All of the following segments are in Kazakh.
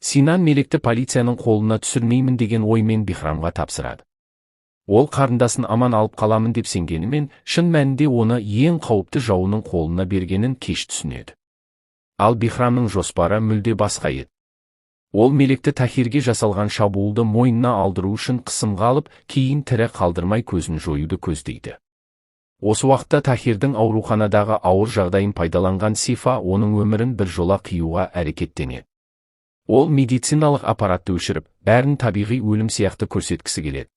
Синан Мелекті полицияның қолына түсірмеймін деген оймен Бихрамға тапсырады. Ол қарындасын аман алып қаламын деп сенгенімен, шын мәнінде оны ең қауіпті жауының қолына бергенін кеш түсінеді. Ал Бихрамның жоспары мүлде басқа еді. Ол Мелекті Тахирге жасалған шабуылды мойнына алдыру үшін қысымға алып, кейін тірі қалдырмай көзін жоюды көздейді. Осы уақытта Тахирдің ауруханадағы ауыр жағдайын пайдаланған Сифа оның өмірін бір жола қиюға әрекеттенеді. Ол медициналық аппаратты өшіріп, бәрін табиғи өлім сияқты көрсеткісі келеді.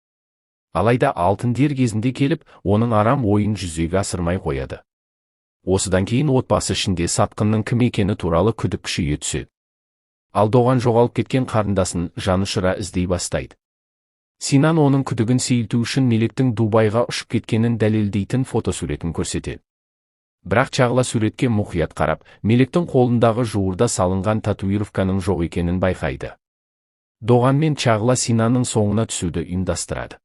Алайда алтын дер кезінде келіп, оның арам ойын жүзеге асырмай қояды. Осыдан кейін отбасы ішінде сатқынның кім екені туралы күдік күшейе түседі. Ал Доған жоғалып кеткен қарындасын жанұшыра іздей бастайды. Синан оның күдігін сейілту үшін Мелектің Дубайға ұшып кеткенін дәлелдейтін фотосуретін көрсетеді. Бірақ Чағла суретке мұқият қарап, Мелектің қолындағы жуырда салынған татуировканың жоқ екенін байқайды. Доған мен Чағла Синанның соңына түсуді ұйымдастырады.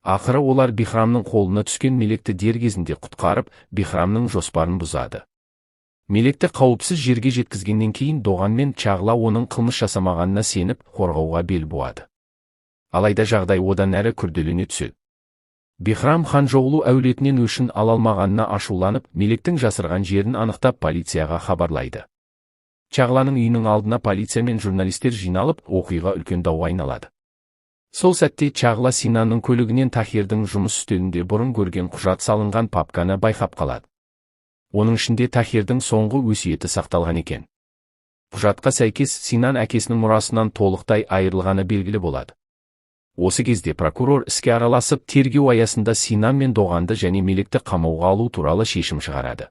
Ақыры олар Бихрамның қолына түскен Мелекті дер кезінде құтқарып, Бихрамның жоспарын бұзады. Мелекті қауіпсіз жерге жеткізгеннен кейін Доған мен Чағла оның қылмыс жасамағанына сеніп, қорғауға бел буады. Алайда жағдай одан әрі күрделене түседі. Бихрам Ханжоғлу әулетінен өшін ала алмағанына ашуланып, Мелектің жасырған жерін анықтап полицияға хабарлайды. Чағланың үйінің алдына полиция мен журналистер жиналып, оқиға үлкен дауға айналады. Сол сәтте Чағла Синанның көлігінен Тахирдің жұмыс үстелінде бұрын көрген құжат салынған папканы байқап қалады. Оның ішінде Тахирдің соңғы өсиеті сақталған екен. Құжатқа сәйкес Синан әкесінің мұрасынан толықтай айырылғаны белгілі болады. Осы кезде прокурор іске араласып, тергеу аясында Синан мен Доғанды және Мелекті қамауға алу туралы шешім шығарады.